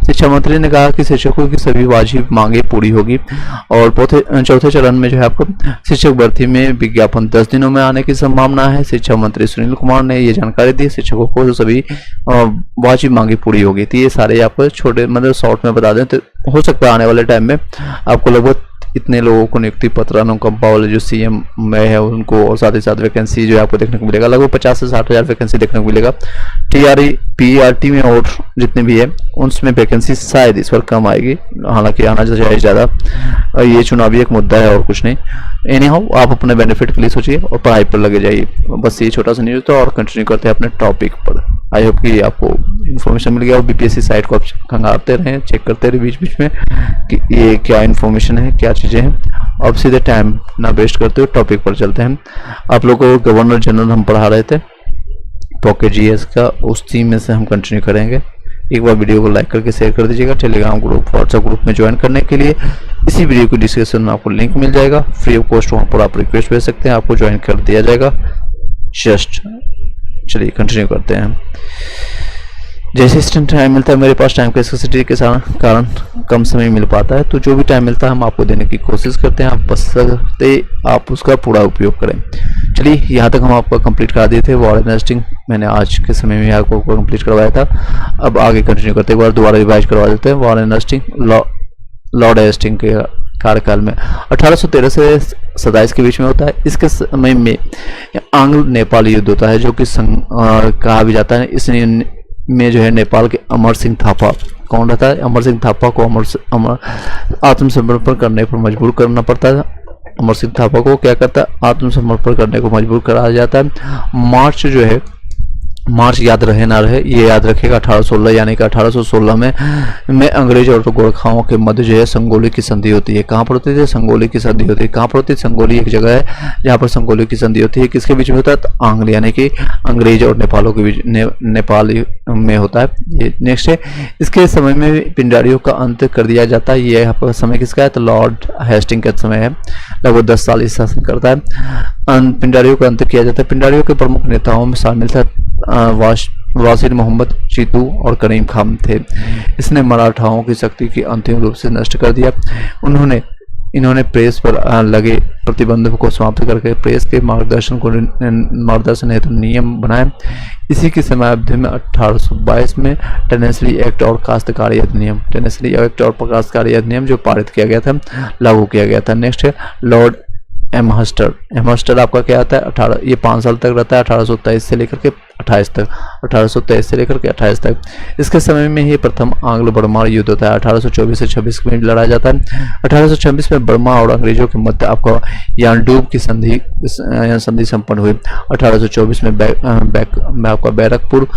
शिक्षा मंत्री ने कहा कि शिक्षकों की सभी वाजिब मांगे पूरी होगी। और चौथे चरण में जो है आपको शिक्षक भर्ती में विज्ञापन 10 दिनों में आने की संभावना है। शिक्षा मंत्री सुनील कुमार ने ये जानकारी दी। शिक्षकों को सभी वाजिब मांगे पूरी होगी। तो ये सारे आपको छोटे मतलब शॉर्ट में बता दें तो हो सकता है आने वाले टाइम में आपको लगभग इतने लोगों को नियुक्ति पत्र अनुकंपा वाले जो सीएम में है उनको, और साथ ही साथ वैकेंसी जो है आपको देखने को मिलेगा, लगभग 50 से 60 हज़ार वैकेंसी देखने को मिलेगा। टीआरई पीआरटी में और जितने भी है उसमें वैकेंसी शायद इस बार कम आएगी, हालांकि आना चाहिए ज़्यादा। ये चुनावी एक मुद्दा है और कुछ नहीं। एनी हाउ आप अपने बेनिफिट के लिए सोचिए और पढ़ाई पर लगे जाइए। बस ये छोटा सा न्यूज़ था और कंटिन्यू करते हैं अपने टॉपिक पर। आई होप कि आपको इन्फॉर्मेशन मिल गया। और बीपीएससी साइट को आप खंगालते रहें, चेक करते रहे बीच बीच में कि ये क्या इन्फॉर्मेशन है, क्या चीज़ें हैं। अब सीधे टाइम ना वेस्ट करते हुए टॉपिक पर चलते हैं। आप लोगों को गवर्नर जनरल हम पढ़ा रहे थे पॉकेट जीएस का, उस थीम में से हम कंटिन्यू करेंगे। एक बार वीडियो को लाइक करके शेयर कर दीजिएगा। टेलीग्राम ग्रुप, व्हाट्सएप ग्रुप में ज्वाइन करने के लिए इसी वीडियो की डिस्क्रिप्शन में आपको लिंक मिल जाएगा, फ्री ऑफ कॉस्ट। वहाँ पर आप रिक्वेस्ट भेज सकते हैं, आपको ज्वाइन कर दिया जाएगा। जस्ट चलिए कंटिन्यू करते हैं। जैसे टाइम मिलता है, मेरे पास टाइम की स्कैर्सिटी के कारण कम समय मिल पाता है, तो जो भी टाइम मिलता है हम आपको देने की कोशिश करते हैं। आप बस सकते आप उसका पूरा उपयोग करें। चलिए यहाँ तक हम आपको कंप्लीट करा दिए थे। वॉर इन्वेस्टिंग मैंने आज के समय में आपको कंप्लीट करवाया था। अब आगे कंटिन्यू करते हैं, एक बार दोबारा रिवाइज करवा देते हैं। वॉर इन्वेस्टिंग लॉर्ड हेस्टिंग्स के कार्यकाल में 1813 से 27 के बीच में होता है। इसके समय में आंग्ल नेपाल युद्ध होता है, जो कि कहा भी जाता है। इस में जो है नेपाल के अमर सिंह थापा कौन रहता है, अमर सिंह थापा को आत्मसमर्पण करने पर मजबूर करना पड़ता है। अमर सिंह थापा को क्या करता है, आत्मसमर्पण करने को मजबूर कराया जाता है। मार्च जो है, मार्च याद रहे ना रहे, ये याद रखेगा 1816 यानी कि 1816 में अंग्रेज और गोरखाओं के मध्य जो है संगोली की संधि होती है। कहाँ पर होती है, संगोली की संधि होती है। कहाँ पर होती है, संगोली एक जगह है जहाँ पर संगोली की संधि होती है। किसके बीच में होता है, तो आंग्ल यानी कि अंग्रेज और नेपालों के बीच, नेपाल में होता है। ये नेक्स्ट है, इसके समय में पिंडारियों का अंत कर दिया जाता है। ये यहाँ पर समय किसका है, तो लॉर्ड हेस्टिंग का समय है, लगभग 10 साल इस शासन करता है। पिंडारियों का अंत किया जाता है। पिंडारियों के प्रमुख नेताओं में शामिल था वासिर मोहम्मद चीतू और करीम खान थे। इसने मराठाओं की शक्ति की अंतिम रूप से नष्ट कर दिया। इन्होंने प्रेस पर लगे प्रतिबंधों को समाप्त करके प्रेस के मार्गदर्शन हेतु नियम बनाए। इसी की समयावधि में 1822 में टेनेसरी एक्ट और काश्तकारी अधिनियम, टेनेसरी एक्ट और काश्तकारी अधिनियम जो पारित किया गया था, लागू किया गया था। नेक्स्ट है लॉर्ड एमहर्स्टर आपका क्या आता है, 18, ये 5 साल तक रहता है, 1823 से लेकर के 28 तक, 1823 से लेकर के 28 तक। इसके समय में ही प्रथम आंग्ल बर्मा युद्ध होता है, 1824 से 26 में लड़ा जाता है। 1826 में बर्मा और अंग्रेजों के मध्य आपको यानडूब की संधि संपन्न हुई। 1824 में आपका बैरकपुर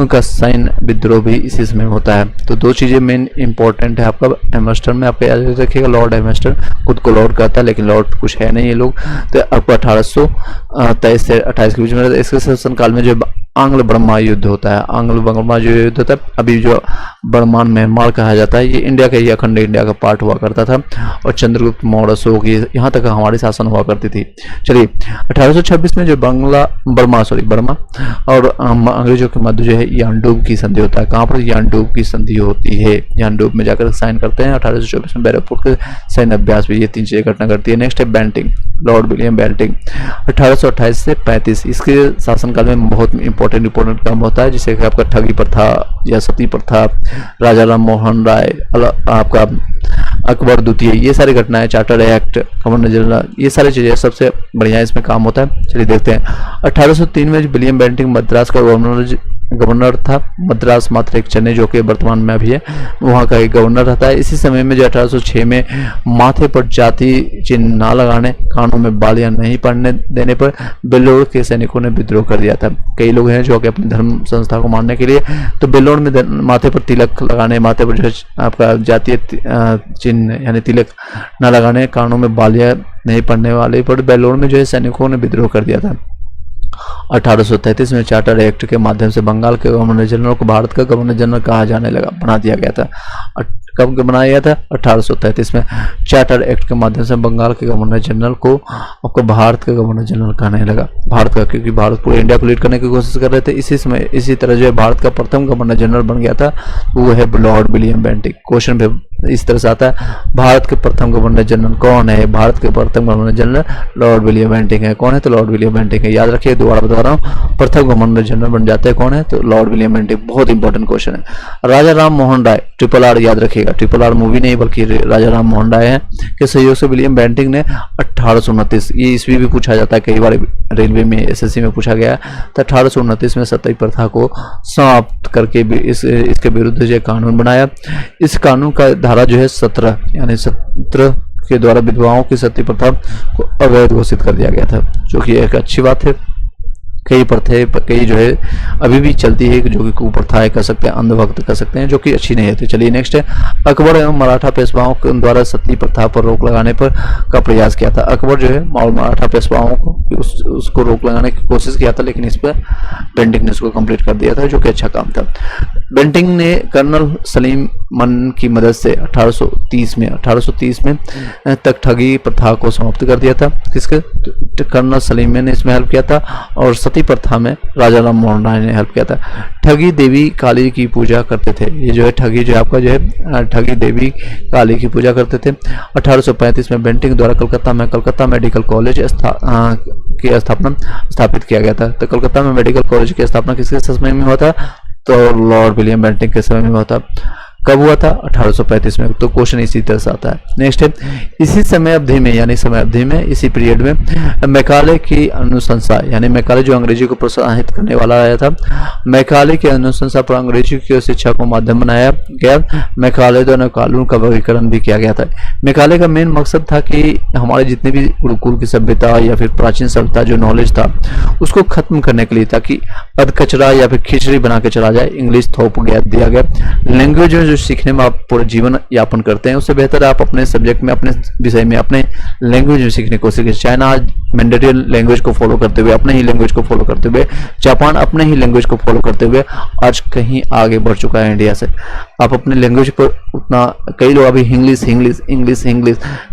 का सैन्य विद्रोह भी इसी समय होता है। तो दो चीजें मेन इंपॉर्टेंट है आपका एमहर्स्टर में, आपका याद रखिएगा। लॉर्ड एमहर्स्टर खुद को लॉर्ड कहता है, लेकिन लॉर्ड कुछ है नहीं ये लोग। तो आपको 1823 से 28 के बीच में, इसके शासनकाल में जो आंग्ल बर्मा युद्ध होता है, आंग्ल बर्मा जो युद्ध होता है, अभी जो बर्मान म्यांमार कहा जाता है, ये इंडिया का ही अखंड इंडिया का पार्ट हुआ करता था। और चंद्रगुप्त मौर्य अशोक यहाँ तक हमारी शासन हुआ करती थी। चलिए 1826 में जो बर्मा और अंग्रेजों के मध्य जो है यानडूब की संधि होता है। कहाँ पर यानडूब की संधि होती है, यानडूब में जाकर साइन करते हैं। 1824 में बैरकपुर के सैन्य अभ्यास भी, ये 3 चीजें घटना करती है। नेक्स्ट है बेंटिंग, लॉर्ड विलियम बेंटिंग 1828 से 35। इसके शासनकाल में बहुत इंपॉर्टेंट काम होता है, जिसे आपका ठगी प्रथा या सती प्रथा, राजा राम मोहन राय, आपका अकबर द्वितीय, ये सारी घटनाएं, चार्टर एक्ट, गवर्नर जनरल, ये सारी चीजें सबसे बढ़िया इसमें काम होता है। चलिए देखते हैं। 1803 में विलियम बेंटिंग मद्रास का गवर्नर था। मद्रास मात्र एक चेन्नई जो कि वर्तमान में अभी है, वहाँ का एक गवर्नर रहता है। इसी समय में जो 1806 में माथे पर जाति चिन्ह ना लगाने, कानों में बालियां नहीं पड़ने देने पर बेल्लोर के सैनिकों ने विद्रोह कर दिया था। कई लोग हैं जो कि अपनी धर्म संस्था को मानने के लिए, तो बेल्लोर में माथे पर तिलक लगाने, माथे पर जो आपका जातीय चिन्ह यानी तिलक न लगाने, कानों में बालियां नहीं पड़ने वाले पर बेल्लोर में जो है सैनिकों ने विद्रोह कर दिया था। 1833 में चार्टर एक्ट के माध्यम से बंगाल के गवर्नर जनरल को भारत का गवर्नर जनरल कहा जाने लगा, बना दिया गया था। कब बनाया गया था? 1833 में। चार्टर एक्ट के माध्यम से बंगाल के गवर्नर जनरल को आपको भारत का गवर्नर जनरल कहने लगा, भारत का, क्योंकि भारत पूरे इंडिया को लीड करने की कोशिश कर रहे थे। इसी समय इसी तरह जो है भारत का प्रथम गवर्नर जनरल बन गया था, वो है लॉर्ड विलियम बेंटिंक। क्वेश्चन भी इस तरह से आता है, भारत के प्रथम गवर्नर जनरल कौन है? भारत के प्रथम governor general Lord William Bentinck है। कौन है? तो लॉर्ड विलियम बेंटिक है। याद रखिए, दोबारा बता रहा हूँ, प्रथम गवर्नर जनरल बन जाते हैं कौन है? तो लॉर्ड विलियम बेंटिक। बहुत इंपॉर्टेंट क्वेश्चन है। राजा राम मोहन राय, ट्रिपल आर याद रखिएगा, ट्रिपल आर मूवी नहीं बल्कि राजा राम मोहन राय है के सहयोग से विलियम बेंटिक ने 1829, ये ईस्वी भी पूछा जाता है कई बार रेलवे में, एसएससी में पूछा गया, तो 1829 में सती प्रथा को समाप्त करके इसके विरुद्ध जो कानून बनाया। इस कानून का धारा जो है 17 यानी 17 के द्वारा विधवाओं की सती प्रथा को अवैध घोषित कर दिया गया था, जो कि एक अच्छी बात है। कई प्रथाएं कई जो है अभी भी चलती है, जो कि कुप्रथाएं कर सकते हैं, अंधभक्त कर सकते हैं, जो कि अच्छी नहीं होती। चलिए नेक्स्ट है, अकबर एवं मराठा पेशवाओं द्वारा सती प्रथा पर रोक लगाने पर का प्रयास किया था। अकबर जो है मराठा पेशवाओं को उसको रोक लगाने की कोशिश किया था, लेकिन इस पर बेंटिक ने उसको कंप्लीट कर दिया था, जो कि अच्छा काम था। बेंटिक ने कर्नल सलीम मन की मदद से 1830 में तक ठगी प्रथा को समाप्त कर दिया था। किसके? कर्नल सलीम ने इसमें हेल्प किया था, और सती प्रथा में राजा राम मोहन राय ने हेल्प किया था। ठगी देवी काली की पूजा करते थे, ये जो है ठगी जो आपका जो है ठगी देवी काली की पूजा करते थे। 1835 में बेंटिक द्वारा कलकत्ता में कलकत्ता मेडिकल कॉलेज की स्थापना स्थापित किया गया था। तो कलकत्ता में मेडिकल कॉलेज की स्थापना किसके समय में हुआ था? तो लॉर्ड विलियम बेंटिक के समय में हुआ था। कब हुआ था? 1835 में। तो क्वेश्चन इसी तरह से आता है। नेक्स्ट है, इसी समय अवधि में यानी समय अवधि में इसी पीरियड में मैकाले की अनुशंसा, यानी मैकाले जो अंग्रेजी को प्रोत्साहित करने वाला आया था, मैकाले की अनुशंसा पर अंग्रेजी की शिक्षा को माध्यम बनाया गया। मैकाले द्वारा कानून का वर्गीकरण भी किया गया था। मैकाले का मेन मकसद था कि हमारे जितने भी गुरुकुल की सभ्यता या फिर प्राचीन सभ्यता जो नॉलेज था उसको खत्म करने के लिए, ताकि अध कचरा या फिर खिचड़ी बना के चला जाए, इंग्लिश थोप दिया गया। लैंग्वेज जो सीखने में आप पूरा जीवन यापन करते हैं, उससे बेहतर आप अपने सब्जेक्ट में, अपने विषय में, अपने लैंग्वेज में सीखने की कोशिश करें। चाइना आज मैंडेटरी लैंग्वेज को फॉलो करते हुए, अपने ही लैंग्वेज को फॉलो करते हुए, जापान अपने ही लैंग्वेज को फॉलो करते हुए आज कहीं आगे बढ़ चुका है इंडिया से। आप अपने लैंग्वेज पर उतना, कई लोग अभी इंग्लिश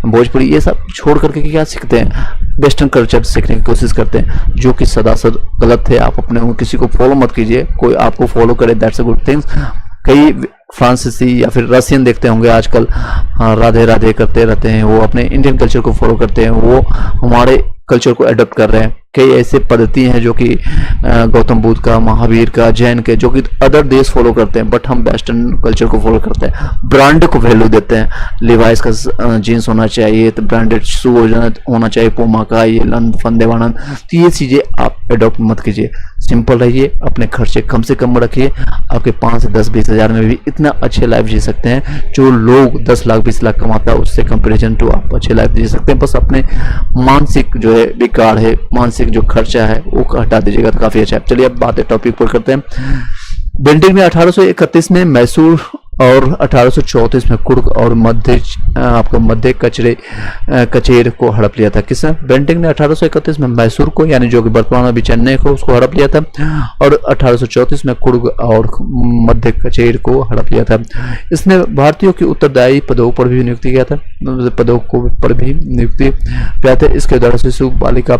भोजपुरी ये सब छोड़ करके क्या सीखते हैं? वेस्टर्न कल्चर सीखने की कोशिश करते हैं, जो कि सदासद गलत है। आप अपने किसी को फॉलो मत कीजिए, कोई आपको फॉलो करे, दैट्स अ गुड थिंग्स। कई फ्रांसीसी या फिर रशियन देखते होंगे आजकल, राधे राधे करते रहते हैं, वो अपने इंडियन कल्चर को फॉलो करते हैं, वो हमारे कल्चर को अडॉप्ट कर रहे हैं। कई ऐसे पद्धति हैं जो कि गौतम बुद्ध का, महावीर का, जैन के, जो कि अदर देश फॉलो करते हैं, बट हम वेस्टर्न कल्चर को फॉलो करते हैं। ब्रांड को वैल्यू देते हैं, लिवाइस का जीन्स होना चाहिए, तो ब्रांडेड शू होना चाहिए, पूमा का, ये फंदेवानंद। तो ये चीज़ें आप अडॉप्ट मत कीजिए, सिंपल रहिए, अपने खर्चे कम से कम रखिए। आपके 5 से 10-20 हज़ार में भी इतना अच्छे लाइफ जी सकते हैं, जो लोग 10 लाख 20 लाख कमाता है उससे कंपेरिजन टू आप अच्छे लाइफ जी सकते हैं। बस अपने मानसिक जो है विकार है, मानसिक जो खर्चा है वो हटा दीजिएगा तो काफी अच्छा है। चलिए अब बात टॉपिक पर करते हैं। बेंटिक ने 1831 में मैसूर और 1834 में कुर्ग और मध्य कचेर को हड़प लिया था। किसने? बेंटिक ने 1831 में मैसूर को, यानी जो कि वर्तमान में चेन्नई को, उसको हड़प लिया था, और 1834 में कुर्ग और मध्य कचेर को हड़प लिया था। इसने भारतीयों की उत्तरदायी पदों पर भी नियुक्ति किया था, इसके द्वारा शिशु बालिका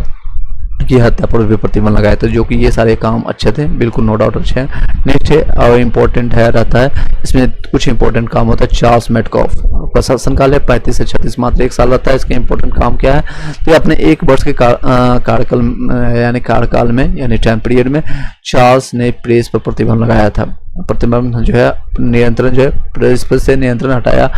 की हत्या पर भी प्रतिबंध लगाया था, जो कि ये सारे काम अच्छे थे, बिल्कुल नो डाउट अच्छे हैं। नेक्स्ट है और इम्पोर्टेंट है रहता है, इसमें कुछ इंपॉर्टेंट काम होता है। चार्ल्स मेटकॉफ का शासनकाल है 35 से 36, मात्र 1 साल रहता है। इसके इंपॉर्टेंट काम क्या है? तो अपने 1 वर्ष के कार्यकाल में यानी टाइम पीरियड में चार्ल्स ने प्रेस पर प्रतिबंध लगाया था। प्रतिबंध जो है नियंत्रण जो है प्रेस पर से नियंत्रण हटाया।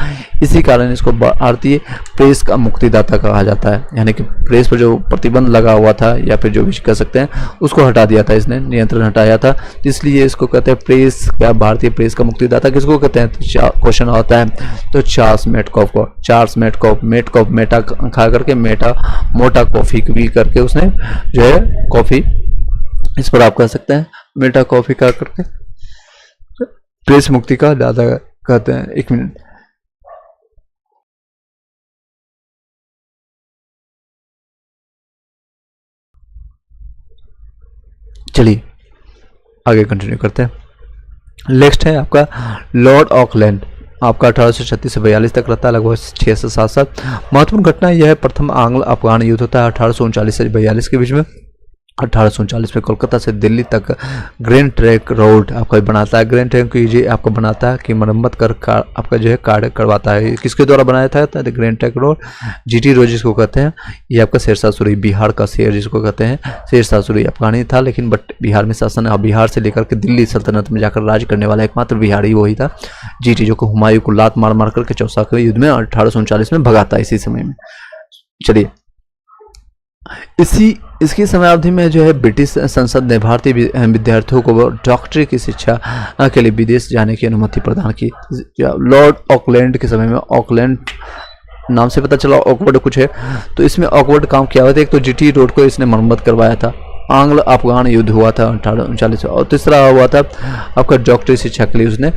इसी कारण इसको भारतीय प्रेस का मुक्तिदाता कहा जाता है, यानी कि प्रेस पर जो प्रतिबंध लगा हुआ था या फिर जो भी कह सकते हैं उसको हटा दिया था, इसने नियंत्रण हटाया था, इसलिए इसको कहते हैं प्रेस या भारतीय प्रेस का मुक्तिदाता किसको कहते हैं? तो क्वेश्चन आता है तो चार्ल्स मेटकॉफ को। चार्ल्स मेटकॉफ मेटा खा करके मोटा कॉफी भी करके उसने जो है कॉफी, इस पर आप कह सकते हैं मेटा कॉफी का करके प्रेस मुक्ति का दादा कहते हैं। 1 मिनट, चलिए आगे कंटिन्यू करते हैं। नेक्स्ट है आपका लॉर्ड ऑकलैंड। आपका 1836 से 42 तक रहता है, लगभग 6 से 7 साल। महत्वपूर्ण घटना यह है प्रथम आंग्ल अफगान युद्ध होता है 1839 से 42 के बीच में। 1839 में कोलकाता से दिल्ली तक ग्रैंड ट्रैंक रोड आपका बनाता है। ग्रैंड ट्रैंक ये आपका बनाता है कि मरम्मत कर आपका जो है कार्य करवाता है। किसके द्वारा बनाया था? तो grand trunk road GT road जिसको कहते हैं, ये आपका शेरशाह सूरी, बिहार का शेर जिसको कहते हैं, शेरशाह सूरी अफगानी था, लेकिन बट बिहार में शासन, बिहार से लेकर के दिल्ली सल्तनत में जाकर राज करने वाला एकमात्र बिहारी वही था, जीटी, जो को हुमायूं को लात मार मार करके चौसाखरी युद्ध में 1839 में भगाता है इसी समय में। चलिए, इसकी समयावधि में जो है ब्रिटिश संसद ने भारतीय विद्यार्थियों को डॉक्टरी की शिक्षा के लिए विदेश जाने की अनुमति प्रदान की। लॉर्ड ऑकलैंड के समय में, ऑकलैंड नाम से पता चला ऑकवर्ड कुछ है, तो इसमें ऑकवर्ड काम किया हुआ था। एक तो जीटी रोड को इसने मरम्मत करवाया था, आंग्ल अफगान युद्ध हुआ था 1839 में, और तीसरा हुआ था आपका डॉक्टरी शिक्षा के लिए उसने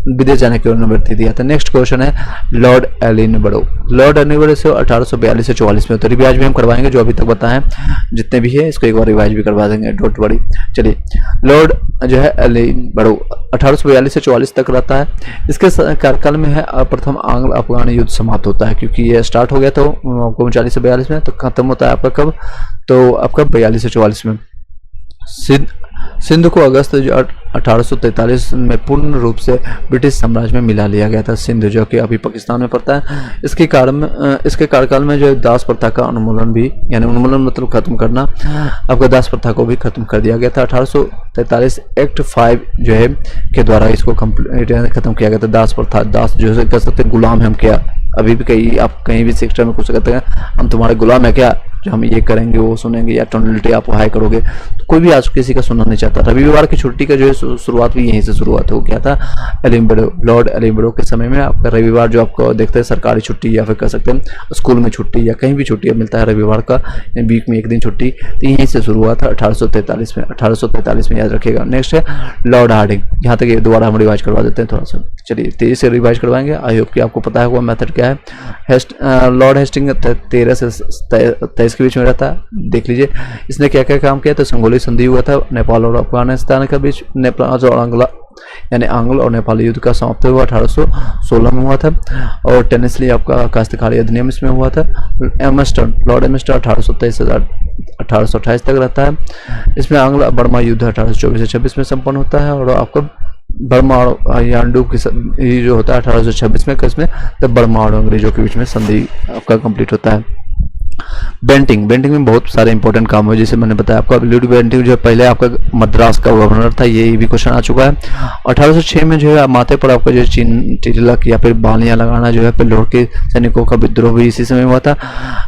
विदेश जाने की अनुमति दिया था। नेक्स्ट क्वेश्चन है लॉर्ड एलिनबरो। लॉर्ड एलिनबरो से 1842 से 44 में, तो रिवाइज भी हम करवाएंगे जो अभी तक बताएं जितने भी है, इसको एक बार रिवाइज भी करवा देंगे, डोंट वरी। चलिए, लॉर्ड जो है एलिनबरो 1842 से 44 तक रहता है। इसके कार्यकाल में है प्रथम आंग्ल अफगान युद्ध समाप्त होता है, क्योंकि ये स्टार्ट हो गया था 39 से 42 में, तो खत्म होता है आपका कब? तो आपका 42 से 44 में। सिंध को अगस्त 1843 में पूर्ण रूप से ब्रिटिश साम्राज्य में मिला लिया गया था। सिंध जो कि अभी पाकिस्तान में पड़ता है। इसके कार्यकाल में जो दास प्रथा का उन्मूलन भी, यानी उन्मूलन मतलब खत्म करना, आपका दास प्रथा को भी खत्म कर दिया गया था। 1843 एक्ट 5 जो है के द्वारा इसको खत्म किया गया था। दास प्रथा, दास जो है कह सकते हैं गुलाम हम क्या, अभी भी आप कहीं भी सेक्टर में कुछ कहते हैं हम तुम्हारे गुलाम है क्या, जो हम ये करेंगे वो सुनेंगे, या टोनलिटी आप हाई करोगे, तो कोई भी आज किसी का सुनना नहीं चाहता। रविवार की छुट्टी का जो है शुरुआत भी यहीं से शुरुआत हो गया था। एलिनबरो, लॉर्ड एलिनबरो के समय में आपका रविवार जो आपको देखते हैं सरकारी छुट्टी, या फिर कह सकते हैं स्कूल में छुट्टी, या कहीं भी छुट्टी मिलता है रविवार का, वीक में एक दिन छुट्टी, तो यहीं से शुरू हुआ था 1843 में। 1843 में याद रखिएगा। नेक्स्ट है लॉर्ड हार्डिंग। यहाँ तक ये दोबारा हम रिवाइज करवा देते हैं थोड़ा सा। चलिए, तेजी से रिवाइज करवाएंगे। आई होप कि आपको पता है वो मेथड क्या है। लॉर्ड हेस्टिंग 13 से 23 के बीच में रहता है, देख लीजिए इसने क्या क्या काम किया। तो संगोली संधि हुआ था नेपाल और अफगानिस्तान के बीच, नेपाल और आंग्ला यानी आंग्ल और नेपाली युद्ध का समाप्त हुआ 1816 में हुआ था। और टेनेसली आपका काश्तकारी अधिनियम इसमें हुआ था। एमस्टन, लॉर्ड एमस्टन 1823 से 1828 तक रहता है। इसमें आंग्ल बर्मा युद्ध 1824 से 26 में संपन्न होता है। और आपका बर्मा और यांडू की जो होता है 1826 में, किसमें? तब बर्मा और अंग्रेजों के बीच में संधि आपका कंप्लीट होता है। बेंटिंग में बहुत सारे इंपॉर्टेंट काम हुए, जैसे मैंने बताया आपका लुइड बेंटिंग जो है पहले आपका मद्रास का गवर्नर था, ये भी क्वेश्चन आ चुका है। 1806 में जो है माथे पर आपका जो तिलक या फिर बालियां लगाना जो है लाहौर के सैनिकों का विद्रोह भी इसी समय हुआ था।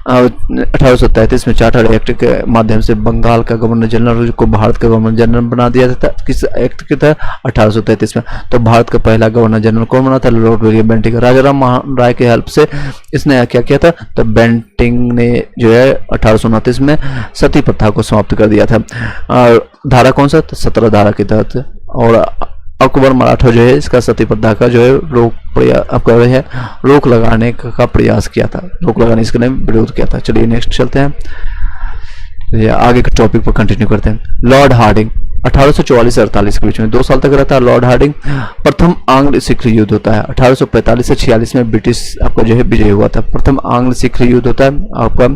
1833 में चार्टर एक्ट के माध्यम से बंगाल का गवर्नर जनरल को भारत का गवर्नर जनरल बना दिया था। किस एक्ट के था? 1833 में। तो भारत का पहला गवर्नर जनरल कौन बना था? Lord William Bentinck. Raja Ram Mohan Roy के हेल्प से इसने क्या किया था? तो बेंटिंग ने जो है 1829 में सती प्रथा को समाप्त कर दिया था। और धारा कौन सा? 17 धारा के तहत। और अकबर मराठा जो है इसका सती प्रथा का जो है रोक लगाने का प्रयास किया था, रोक लगाने इसके लिए विरोध किया था। चलिए नेक्स्ट चलते हैं, आगे के टॉपिक पर कंटिन्यू करते हैं। लॉर्ड हार्डिंग 1844 से 48 के बीच में 2 साल तक रहता है लॉर्ड हार्डिंग। प्रथम आंग्ल सिख युद्ध होता है 1845 से 46 में, ब्रिटिश आपका जो है विजय हुआ था। प्रथम आंग्ल सिख युद्ध होता है आपका।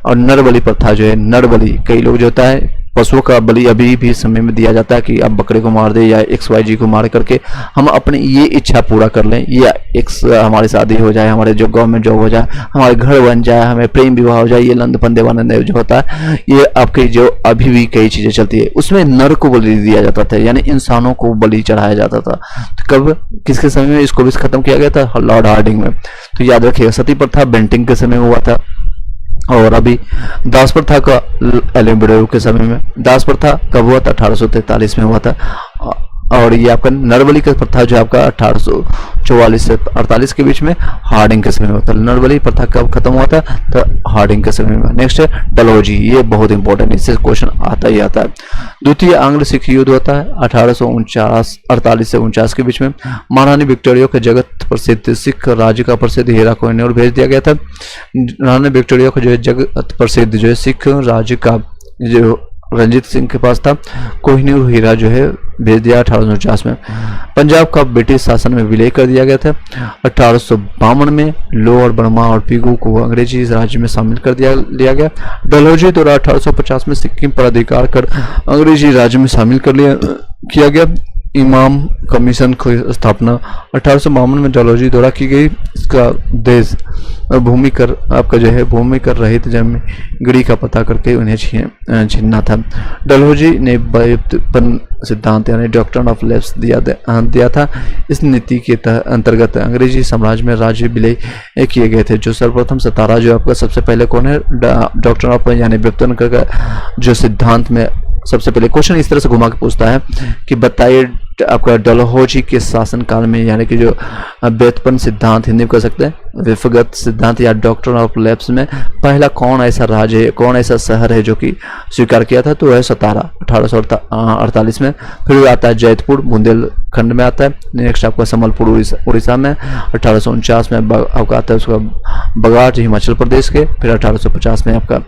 और नरबली प्रथा जो है, नरबली, कई लोग जो होता है पशुओं का बलि अभी भी समय में दिया जाता है कि आप बकरे को मार दे या XYZ को मार करके हम अपनी ये इच्छा पूरा कर लें, या हमारी शादी हो जाए, हमारे जो गवर्नमेंट जॉब हो जाए, हमारे घर बन जाए, हमें प्रेम विवाह हो जाए, ये लंद फंदे वानंदे जो होता है, ये आपकी जो अभी भी कई चीजें चलती है, उसमें नर को बलि दिया जाता था, यानी इंसानों को बलि चढ़ाया जाता था। तो कब, किसके समय में इसको भी खत्म किया गया था? लॉर्ड हार्डिंग में। तो याद रखिएगा, सती प्रथा बेंटिंग के समय में हुआ था। और अभी दास प्रथा का एलिनबरो के समय में। दास प्रथा कब हुआ था? 1843 में हुआ था। और ये आपका नरबली का प्रथा जो आपका 1844 से 48 के बीच में हार्डिंग के समय में होता है। नरबली प्रथा कब खत्म हुआ था? तो हार्डिंग के समय में। नेक्स्ट है डलहौजी, ये बहुत इंपॉर्टेंट है, इससे क्वेश्चन आता ही आता है। द्वितीय आंग्ल सिख युद्ध होता है 1848 से 49 के बीच में। महारानी विक्टोरिया के जगत प्रसिद्ध सिख राज्य का प्रसिद्ध हीरा को इन्हें भेज दिया गया था। महारानी विक्टोरिया को जो है जगत प्रसिद्ध जो है सिख राज्य का जो रंजीत सिंह के पास था। कोहिनूर हीरा जो है भेज दिया 1849 में। पंजाब का ब्रिटिश शासन में विलय कर दिया गया था। 1852 में लोअर बर्मा और पीगू को अंग्रेजी राज्य में शामिल कर लिया गया। डलहौजी द्वारा 1850 में सिक्किम पर अधिकार कर अंग्रेजी राज्य में शामिल किया गया। इमाम कमीशन की स्थापना 1852 में डलहौजी द्वारा की गई। इसका देश भूमि कर आपका जो है भूमि कर रहित जमीगड़ी का पता करके उन्हें छीनना था। डलहौजी ने व्युत्पन्न सिद्धांत यानी डॉक्ट्रिन ऑफ लैप्स दिया था। इस नीति के अंतर्गत अंग्रेजी साम्राज्य में राज्य विलय किए गए थे। जो सर्वप्रथम सतारा जो आपका सबसे पहले कौन है, डॉक्ट्रिन ऑफ यानी व्युत्पन्न कर जो सिद्धांत में सबसे पहले क्वेश्चन इस तरह से घुमा के पूछता है कि बताइए आपका डलहौजी के शासन काल में यानी कि जो व्युत्पन्न सिद्धांत हिंदी में कह सकते हैं विफगत सिद्धांत या डॉक्ट्रिन ऑफ लैप्स में पहला कौन ऐसा राज्य है, कौन ऐसा शहर है जो कि स्वीकार किया था, तो वह सतारा 1848 में। फिर आता है जैतपुर बुंदेलखंड में आता है। नेक्स्ट आपका संबलपुर उड़ीसा में 1849 में आपका आता है उसका बगाट हिमाचल प्रदेश के। फिर 1850 में आपका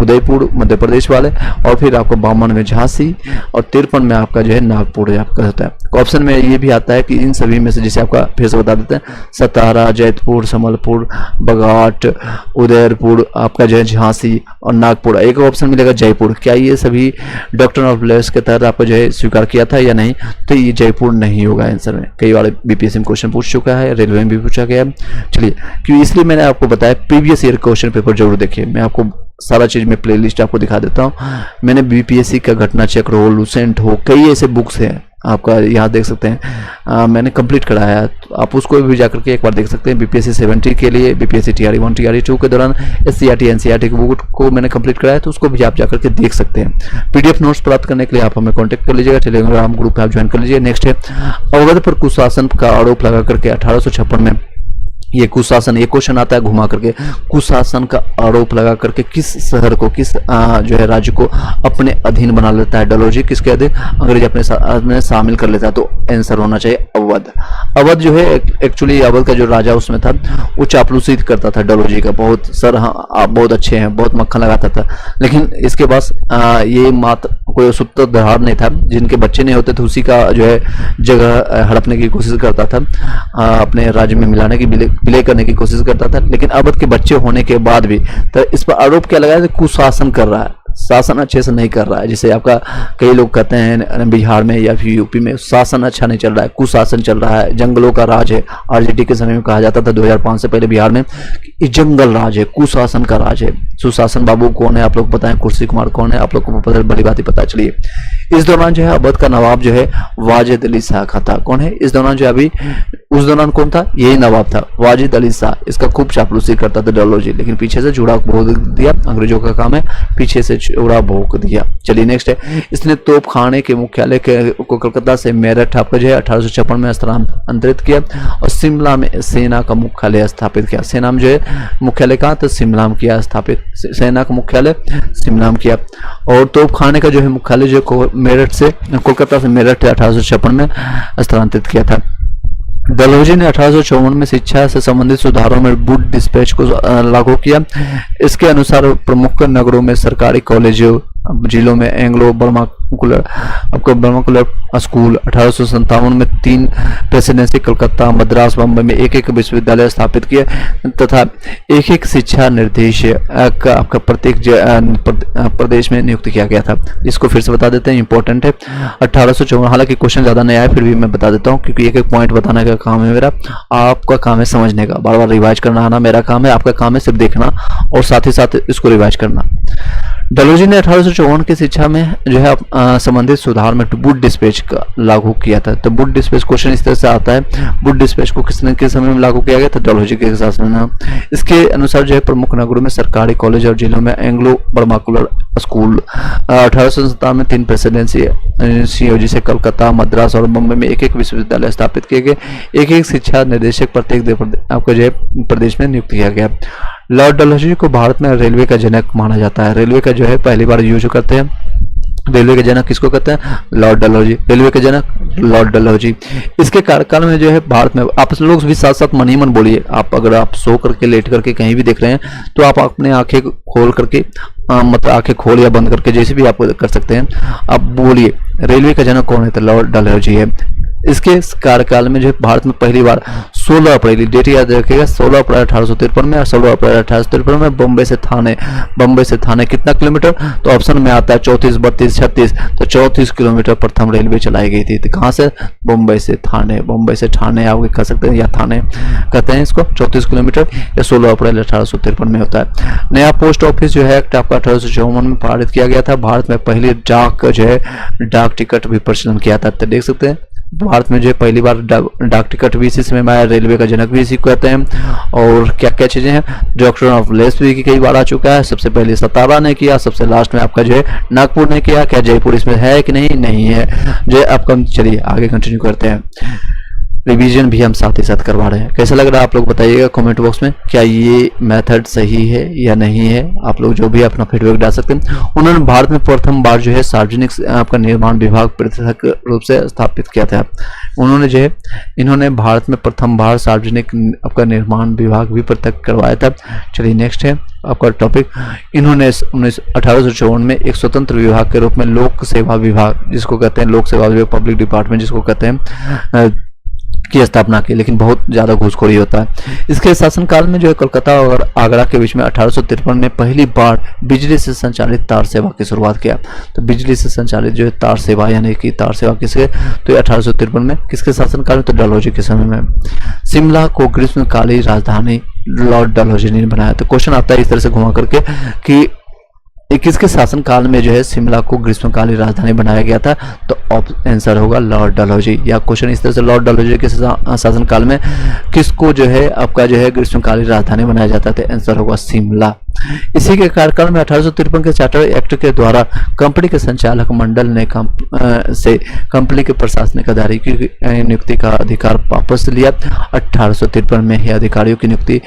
उदयपुर मध्य प्रदेश वाले, और फिर आपका 52 में झांसी और 53 में आपका जो है नागपुर आपका होता है। ऑप्शन में ये भी आता है कि इन सभी में से जिसे आपका फिर से बता देते हैं सतारा, जैतपुर, संबलपुर, बगाट, उदयपुर, आपका जो है झांसी और नागपुर। एक ऑप्शन मिलेगा जयपुर। क्या ये सभी डॉक्ट्रिन ऑफ लैप्स के तहत आपको जो है स्वीकार किया था या नहीं, तो ये जयपुर नहीं होगा आंसर में। कई बार बीपीएससी में क्वेश्चन पूछ चुका है, रेलवे में भी पूछा गया है। चलिए, क्योंकि इसलिए मैंने आपको बताया प्रीवियस ईयर क्वेश्चन पेपर जरूर देखिए। मैं आपको सारा चीज में प्लेलिस्ट आपको दिखा देता हूँ। मैंने बीपीएससी का घटना चक्र हो, लूसेंट हो, कई ऐसे बुक्स हैं आपका यहाँ देख सकते हैं। मैंने कंप्लीट कराया है, तो आप उसको भी जाकर के एक बार देख सकते हैं। बीपीएससी 70 के लिए, बीपीएससी टीआरई 1 टीआरई 2 के दौरान एससीईआरटी एनसीईआरटी की बुक को मैंने कंप्लीट कराया, तो उसको भी आप जाकर के देख सकते हैं। पीडीएफ नोट्स प्राप्त करने के लिए आप हमें कांटेक्ट कर लीजिएगा, टेलीग्राम ग्रुप पे आप ज्वाइन कर लीजिए। नेक्स्ट है अवध पर कुशासन का आरोप लगा करके 1856 में ये कुशासन, ये क्वेश्चन आता है घुमा करके, कुशासन का आरोप लगा करके किस शहर को, किस जो है राज्य को अपने अधीन बना लेता है डलहौजी, किसके अधीन, अंग्रेज अपने शामिल कर लेता है। तो आंसर होना चाहिए अवध। अवध जो है एक्चुअली अवध का जो राजा उसमें था वो चापलूसी करता था डलहौजी का। बहुत सर हाँ आप बहुत अच्छे हैं, बहुत मक्खन लगाता था, लेकिन इसके पास ये मात्र कोई सूत्रधार नहीं था। जिनके बच्चे नहीं होते थे उसी का जो है जगह हड़पने की कोशिश करता था, अपने राज्य में मिलाने की विलय करने की कोशिश करता था। लेकिन अवध के बच्चे होने के बाद भी तो इस पर आरोप क्या लगाया, कुशासन कर रहा है, शासन अच्छे से नहीं कर रहा है। जिसे आपका कई लोग कहते हैं बिहार में या फिर यूपी में शासन अच्छा नहीं चल रहा है, कुशासन चल रहा है, जंगलों का राज है। आरजेडी के समय में कहा जाता था 2005 से पहले बिहार में कि जंगल राज है, कुशासन का राज है। सुशासन बाबू कौन है आप लोग पता है, कुर्सी कुमार कौन है आप लोग को पता, बड़ी बात ही पता। चलिए, इस दौरान जो है अवध का नवाब जो है वाजिद अली शाह का था। कौन है इस दौरान जो अभी, उस दौरान कौन था, यही नवाब था वाजिद अली शाह। इसका खूब चापलूसी करता था डलहौजी, लेकिन पीछे से चूड़ा भोंक दिया, अंग्रेजों का काम है पीछे से चूड़ा भोंक दिया। चलिए नेक्स्ट है, इसने तोप खाने के मुख्यालय को कलकत्ता से मेरठ आपका जो है 1856 में स्थानांतरित किया और शिमला में सेना का मुख्यालय स्थापित किया। सेना में जो है मुख्यालय कहाँ था, शिमला में किया स्थापित, सेना का मुख्यालय शिमला में किया। और तोप खाने का जो है मुख्यालय जो मेरठ से, कोलकाता से मेरठ 1856 में स्थानांतरित किया था। डलहौजी ने 1854 में शिक्षा से संबंधित सुधारों में वुड डिस्पैच को लागू किया। इसके अनुसार प्रमुख नगरों में सरकारी कॉलेज, जिलों में एंग्लो बर्माकुलर आपको बर्माकुलर स्कूल। 1857 में 3 प्रेसिडेंसी, कलकत्ता, मद्रास, बम्बई में एक विश्वविद्यालय स्थापित किए तथा एक शिक्षा निर्देश आपका प्रत्येक प्रदेश में नियुक्त किया गया था। इसको फिर से बता देते हैं, इंपॉर्टेंट है। 1854, हालांकि क्वेश्चन ज्यादा नहीं आया फिर भी मैं बता देता हूँ, क्योंकि एक बताने का काम है मेरा, आपका काम है समझने का, बार बार रिवाइज करना आना मेरा काम है, आपका काम है सिर्फ देखना और साथ ही साथ इसको रिवाइज करना। डलहौजी ने 1854 की शिक्षा में जो है संबंधित सुधार में वुड डिस्पैच का लागू किया था। तो वुड डिस्पैच क्वेश्चन इस तरह से आता है, वुड डिस्पैच को किसने के समय में लागू किया गया था, डलहौजी के शासन में। इसके अनुसार जो है प्रमुख नगरों में सरकारी कॉलेज और जिलों में एंग्लो बर्माकुलर स्कूल। 1857 में 3 प्रेसिडेंसी, जिसे कलकत्ता, मद्रास और मुंबई में एक विश्वविद्यालय स्थापित किए गए। एक शिक्षा निर्देशक प्रत्येक आपको जो है प्रदेश में नियुक्त किया गया। लॉर्ड डलहौजी को भारत में रेलवे का जनक माना जाता है। रेलवे का जो है पहली बार यूज करते हैं रेलवे के जनक किसको कहते हैं? लॉर्ड डलहौजी। रेलवे के जनक लॉर्ड डलहौजी। इसके कार्यकाल में जो है भारत में, आप लोग भी साथ साथ मन ही मन बोलिए, आप अगर आप सो करके लेट करके कहीं भी देख रहे हैं तो आप अपने आंखें खोल करके मतलब आंखें खोल या बंद करके जैसे भी आप कर सकते हैं, आप बोलिए रेलवे का जनक कौन है? तो लॉर्ड डलहौजी है। इसके कार्यकाल में जो है भारत में पहली बार 16 अप्रैल, डेट याद रखिएगा, 16 अप्रैल 1853 में और 16 अप्रैल 1853 में बम्बई से थाने कितना किलोमीटर? तो ऑप्शन में आता है 34, 32, 36, तो 34 किलोमीटर प्रथम रेलवे चलाई गई थी। तो कहाँ से? बम्बई से ठाणे आप कह सकते हैं, या थाने कहते हैं इसको। 34 किलोमीटर या 16 अप्रैल 1853 में होता है। नया पोस्ट ऑफिस जो है एक्ट आपका 1854 में पारित किया गया था। भारत में पहली डाक टिकट भी प्रचलन किया था। तो देख सकते हैं भारत में जो है पहली बार डाक टिकट भी इसी समय में आया। रेलवे का जनक भी इसी को कहते हैं। और क्या क्या चीजें हैं? डॉक्टर ऑफ लेस भी कई बार आ चुका है। सबसे पहले सतारा ने किया, सबसे लास्ट में आपका जो है नागपुर ने किया। क्या जयपुर इसमें है कि नहीं है जो आपका। चलिए आगे कंटिन्यू करते हैं। रिवीजन भी हम साथ ही साथ करवा रहे हैं। कैसा लग रहा है आप लोग बताइएगा कमेंट बॉक्स में, क्या ये मेथड सही है या नहीं है। आप लोग जो भी अपना फीडबैक डाल सकते हैं। उन्होंने भारत में प्रथम बार जो है सार्वजनिक आपका निर्माण विभाग पृथक रूप से स्थापित किया था। इन्होंने भारत में प्रथम बार सार्वजनिक आपका निर्माण विभाग भी पृथक करवाया था। चलिए नेक्स्ट है आपका टॉपिक। इन्होंने 1854 में एक स्वतंत्र विभाग के रूप में लोक सेवा विभाग, जिसको कहते हैं लोक सेवा विभाग, पब्लिक डिपार्टमेंट जिसको कहते हैं, की स्थापना की। लेकिन बहुत ज्यादा घूसखोरी होता है। इसके शासनकाल में जो है कोलकाता और आगरा के बीच में 1853 में पहली बार बिजली से संचालित तार सेवा की शुरुआत किया। तो बिजली से संचालित जो है तार सेवा, यानी कि तार सेवा किसके? तो 1853 में किसके शासनकाल में? तो डलहौजी के समय में। शिमला को ग्रीष्मकालीन राजधानी लॉर्ड डलहौजी ने बनाया। तो क्वेश्चन आता है इस तरह से घुमा करके कि किसके शासनकाल में जो है शिमला को ग्रीष्मकालीन राजधानी बनाया गया था? तो आंसर होगा लॉर्ड डलहौजी। या क्वेश्चन इस तरह से, लॉर्ड डलहौजी के शासनकाल में किसको जो है आपका जो है ग्रीष्मकालीन राजधानी बनाया जाता था? आंसर होगा शिमला। इसी के कार्यकाल में 1853 के चार्टर एक्ट के द्वारा कंपनी के संचालक मंडल ने से कंपनी के प्रशासनिक अधिकारी की नियुक्ति का अधिकार वापस लिया। 1853 में ही अधिकारियों की नियुक्ति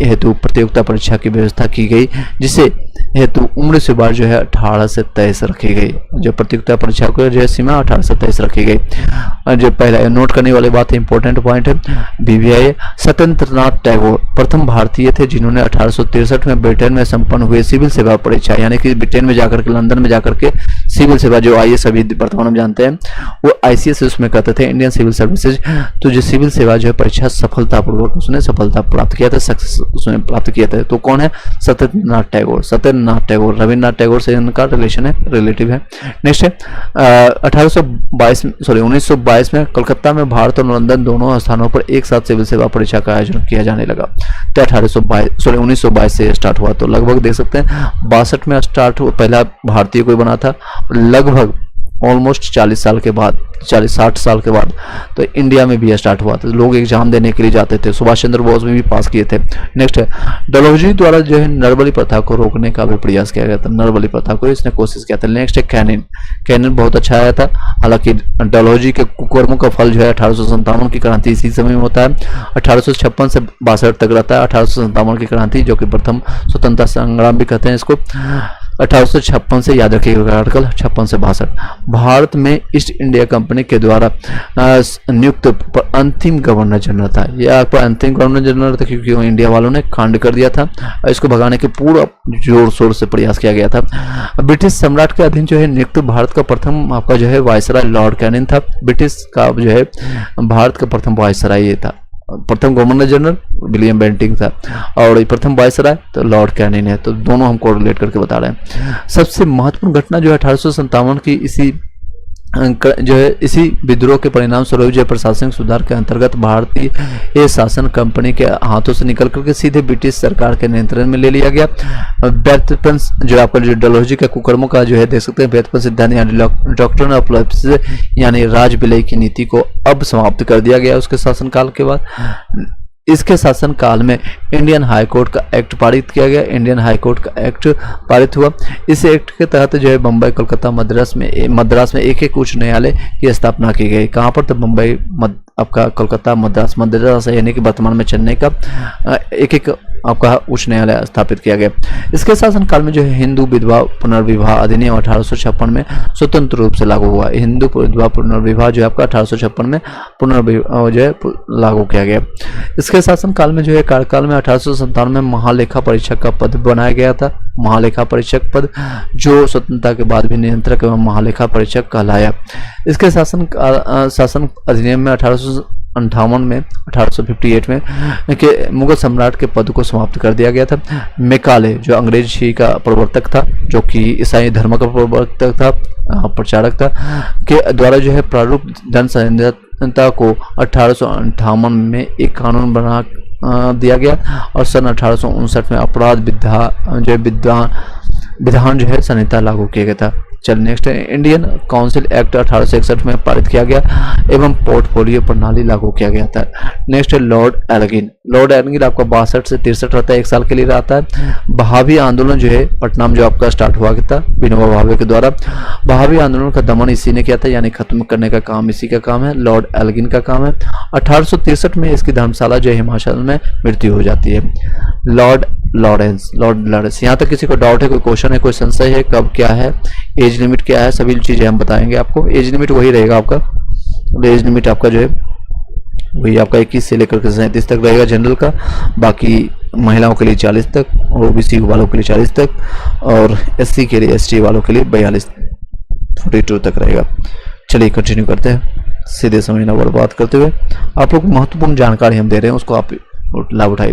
हेतु प्रतियोगिता परीक्षा की व्यवस्था की गई, जिसे हेतु उम्र सीमा जो है 18 से 23 रखी गई। जो प्रतियोगिता परीक्षा को जो है सीमा 18 से 23 रखी गई। जो पहला नोट करने वाली बात है, इंपॉर्टेंट पॉइंट है, बीवीआई सत्येंद्रनाथ टैगोर प्रथम भारतीय थे जिन्होंने 1863 में ब्रिटेन में संपन्न हुए सिविल सेवा परीक्षा, यानी कि ब्रिटेन में जाकर के, लंदन में जाकर के सिविल सेवा जो आईएएस अभी वर्तमान में जानते हैं, वो आईसीएस उसमें कहते थे, इंडियन सिविल सर्विसेज। तो जो सिविल सेवा जो है परीक्षा सफलतापूर्वक उसने सफलता प्राप्त किया था, सक्सेस उसने प्राप्त किया था। तो कौन है? सत्येंद्रनाथ टैगोर। सत्येंद्रनाथ टैगोर, रविन्द्रनाथ टैगोर से इनका रिलेशन है, रिलेटिव है। नेक्स्ट है 1922 में कलकत्ता में भारत और लंदन दोनों स्थानों पर एक साथ सिविल सेवा परीक्षा का आयोजन किया जाने लगा। तो 1922 से स्टार्ट हुआ। तो लगभग देख सकते हैं 62 में स्टार्ट हुआ, पहला भारतीय कोई बना था। लगभग ऑलमोस्ट 40 साल के बाद, 60 साल के बाद तो इंडिया में भी स्टार्ट हुआ था। लोग एग्जाम देने के लिए जाते थे। सुभाष चंद्र बोस में भी पास किए थे। नेक्स्ट है डलहौजी द्वारा जो है नरबली प्रथा को रोकने का भी प्रयास किया गया था। नरबली प्रथा को इसने कोशिश किया था। नेक्स्ट है कैनिन। कैनिन बहुत अच्छा आया था। हालांकि डलहौजी के कुकर्मों का फल जो है 1857 की क्रांति इसी समय में होता है। 1856 से 62 तक रहता है 1857 की क्रांति, जो कि प्रथम स्वतंत्रता संग्राम भी कहते हैं इसको। 1856 से याद रखिएगा आर्टिकल 56 से 62। भारत में ईस्ट इंडिया कंपनी के द्वारा नियुक्त अंतिम गवर्नर जनरल था। यह आपका अंतिम गवर्नर जनरल था क्योंकि इंडिया वालों ने कांड कर दिया था। इसको भगाने के पूरा जोर शोर से प्रयास किया गया था। ब्रिटिश सम्राट के अधीन जो है नियुक्त भारत का प्रथम आपका जो है वायसराय लॉर्ड कैनिन था। ब्रिटिश का जो है भारत का प्रथम वायसराय ये था। प्रथम गवर्नर जनरल विलियम बेंटिंग था और प्रथम वायसराय तो लॉर्ड कैनिन है। तो दोनों हम कोरिलेट करके बता रहे हैं। सबसे महत्वपूर्ण घटना जो है 1857 की इसी विद्रोह के परिणाम स्वरूप जो प्रशासनिक सुधार के अंतर्गत भारतीय शासन कंपनी के हाथों से निकल करके सीधे ब्रिटिश सरकार के नियंत्रण में ले लिया गया। व्युत्पन्न जो आपका जो डलहौजी के कुकर्मों का जो है देख सकते हैं, व्युत्पन्न सिद्धांत यानी डॉक्ट्रिन ऑफ लैप्स यानी राज विलय की नीति को अब समाप्त कर दिया गया उसके शासनकाल के बाद। इसके शासन काल में इंडियन हाई कोर्ट का एक्ट पारित किया गया। इंडियन हाई कोर्ट का एक्ट पारित हुआ। इस एक्ट के तहत जो है बम्बई, कोलकाता, मद्रास में एक एक उच्च न्यायालय की स्थापना की गई। कहाँ पर? तो बम्बई, आपका कोलकाता, मद्रास यानी कि वर्तमान में चेन्नई का एक एक आपका उच्च न्यायालय स्थापित किया गया। इसके शासनकाल में जो है हिंदू विधवा पुनर्विवाह अधिनियम 1856 में स्वतंत्र रूप से लागू हुआ। हिंदू विधवा पुनर्विवाह जो है आपका 1856 में पुनर्विवाह जो है लागू किया गया। इसके शासनकाल में जो है कार्यकाल में 1897 में महालेखा परीक्षक का पद बनाया गया था। महालेखा परीक्षक पद जो स्वतंत्रता के बाद भी नियंत्रक एवं महालेखा परीक्षक कहलाया। इसके शासन अधिनियम में 1858 में 1858 में के मुगल सम्राट के पद को समाप्त कर दिया गया था। मैकाले जो अंग्रेजी का प्रवर्तक था, जो कि ईसाई धर्म का प्रवर्तक था, प्रचारक था, के द्वारा जो है प्रारूप जन संहिता को 1858 में एक कानून बना दिया गया और सन 1859 में अपराध विधान जो है संहिता लागू किया गया था। चल नेक्स्ट है इंडियन काउंसिल एक्ट 1861 में पारित किया गया एवं पोर्टफोलियो प्रणाली लागू किया गया था। नेक्स्ट है लॉर्ड एल्गिन। लॉर्ड एल्गिन आपका 62 से 63 रहता है, 1 साल के लिए रहता है। बहावी आंदोलन जो है पटना में जो आपका स्टार्ट हुआ था विनोबा भावे के द्वारा। बहावी आंदोलन का दमन इसी ने किया था, यानी खत्म करने का काम इसी का काम है, लॉर्ड एल्गिन का काम है। 1863 में इसकी धर्मशाला जो है हिमाचल में मृत्यु हो जाती है। लॉर्ड लॉरेंस यहाँ तक किसी को डाउट है, कोई क्वेश्चन है, कोई संशय है, कब क्या है, एज लिमिट क्या है, सभी चीजें हम बताएंगे आपको। एज लिमिट वही रहेगा आपका, एज लिमिट आपका जो है वही आपका 21 से लेकर के 37 तक रहेगा जनरल का, बाकी महिलाओं के लिए 40 तक और ओबीसी वालों के लिए 40 तक और एससी के लिए एसटी वालों के लिए 42 तक रहेगा। चलिए कंटिन्यू करते हैं, सीधे समय न बर्बाद करते हुए आप लोग महत्वपूर्ण जानकारी हम दे रहे हैं, उसको आप लाभ उठाइए।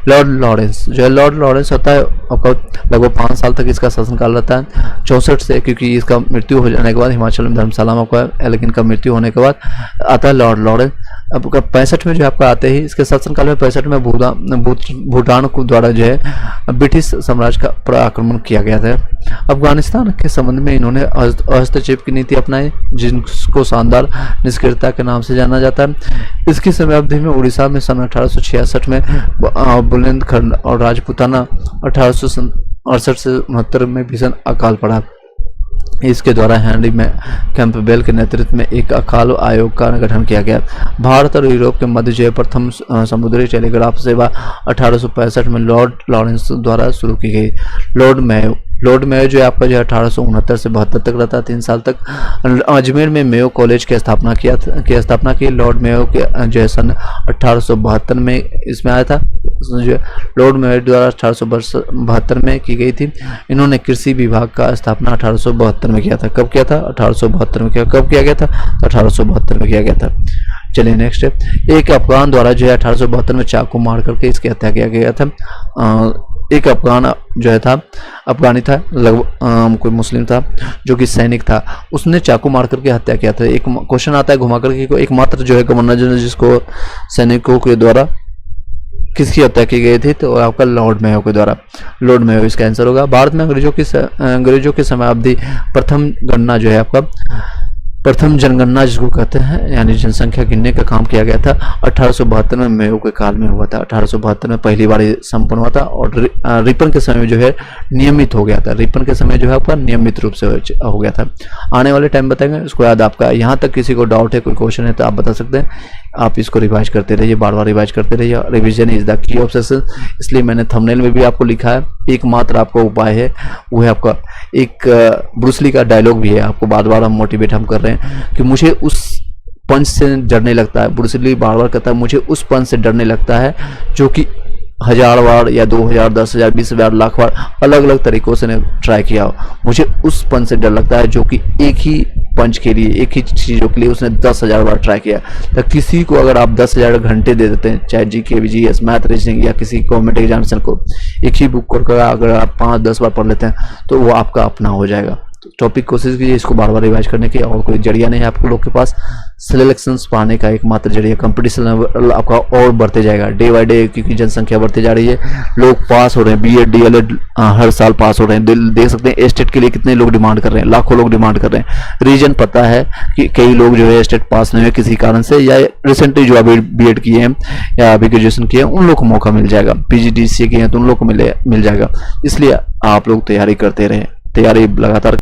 लॉर्ड लॉरेंस जो है, लॉर्ड लॉरेंस होता है आपका लगभग 5 साल तक इसका शासनकाल रहता है 64 से, क्योंकि इसका मृत्यु हो जाने के बाद हिमाचल में धर्मशाला में आपका लेकिन का मृत्यु होने के बाद आता है लॉर्ड लॉरेंस। आपका 65 में जो आपका आते ही इसके शासनकाल में 65 में भूटान को द्वारा जो है ब्रिटिश साम्राज्य का आक्रमण किया गया था। अफगानिस्तान के संबंध में इन्होंने हस्तक्षेप की नीति अपनाई, जिनको शानदार निष्क्रियता के नाम से जाना जाता है। इसकी समय अवधि में उड़ीसा में सन 1866 में बुंदेलखंड और राजपूताना 1868 से 69 में भीषण अकाल पड़ा। इसके द्वारा हेनरी में कैंपबेल के नेतृत्व में एक अकाल आयोग का गठन किया गया। भारत और यूरोप के मध्य जो प्रथम समुद्री टेलीग्राफ सेवा 1865 में लॉर्ड लॉरेंस द्वारा शुरू की गई। लॉर्ड मेयो जो है आपका जो है 1869 से 72 तक रहता है, 3 साल तक। अजमेर में मेयो कॉलेज की स्थापना की। लॉर्ड मेयो के जो है सन 1872 में इसमें आया था, जो लॉर्ड मेयो द्वारा 1872 में की गई थी। इन्होंने कृषि विभाग का स्थापना 1872 में किया था। कब किया था? 1872 में किया। कब किया गया था? 1872 में किया गया था। चलिए नेक्स्ट है, एक अफगान द्वारा जो है 1872 में चाकू मार करके इसकी हत्या किया गया था। एक अफगान जो है था, अफगानी था, लगभग कोई मुस्लिम था जो कि सैनिक था, उसने चाकू मार करके हत्या किया था। एक क्वेश्चन आता है घुमा करके, एकमात्र जो है गवर्नर जनरल जिसको सैनिकों के द्वारा किसकी हत्या की गई थी, तो आपका लॉर्ड मेयो के द्वारा। लॉर्ड मेयो इसका आंसर होगा। भारत में अंग्रेजों की समय अवधि प्रथम गणना जो है आपका प्रथम जनगणना जिसको कहते हैं, यानी जनसंख्या गिनने का काम किया गया था 1872 में मेयो के काल में हुआ था। 1872 में पहली बार संपन्न हुआ था और रिपन के समय जो है नियमित हो गया था। रिपन के समय जो है आपका नियमित रूप से हो गया था। आने वाले टाइम बताएंगे उसको याद आपका। यहाँ तक किसी को डाउट है, कोई क्वेश्चन है तो आप बता सकते हैं। आप इसको रिवाइज करते रहिए, बार बार रिवाइज करते रहिए। Revision is the key of success, इसलिए मैंने थंबनेल में भी आपको लिखा है। एकमात्र आपका उपाय है वो है आपका एक ब्रूस ली का डायलॉग भी है, आपको बार बार हम मोटिवेट हम कर रहे हैं कि मुझे उस पंच से डरने लगता है। ब्रूस ली बार बार कहता है मुझे उस पंच से डरने लगता है जो कि 1000 बार या 2000, 10,000, 20,000, लाख बार अलग अलग तरीकों से ट्राई किया हो। मुझे उस पंच से डर लगता है जो कि एक ही पंच के लिए, एक ही चीजों के लिए उसने 10,000 बार ट्राई किया। तो किसी को अगर आप 10,000 घंटे दे देते हैं, चाहे जीके, जीएस, मैथ, रीजनिंग या किसी गवर्नमेंट एग्जामिनेशन को, एक ही बुक को अगर आप 5-10 बार पढ़ लेते हैं तो वो आपका अपना हो जाएगा। तो टॉपिक कोशिश कीजिए इसको बार बार रिवाइज करने की, और कोई जरिया नहीं है आपको लोग के पास। सिलेक्शंस पाने का एकमात्र जरिया, कंपटीशन आपका और बढ़ते जाएगा डे बाय डे, क्योंकि जनसंख्या बढ़ती जा रही है। लोग पास हो रहे हैं, बीएड, डीएलएड हर साल पास हो रहे हैं। देख सकते हैं स्टेट के लिए कितने लोग डिमांड कर रहे हैं, लाखों लोग डिमांड कर रहे हैं। रीजन पता है कि कई लोग जो है स्टेट पास नहीं हुए किसी कारण से, या रिसेंटली जो अभी बीएड किए हैं या अभी ग्रेजुएशन किए हैं उन लोग को मौका मिल जाएगा। पीजीडीसीए किए हैं तो उन लोग को मिल जाएगा। इसलिए आप लोग तैयारी करते रहें, तैयारी लगातार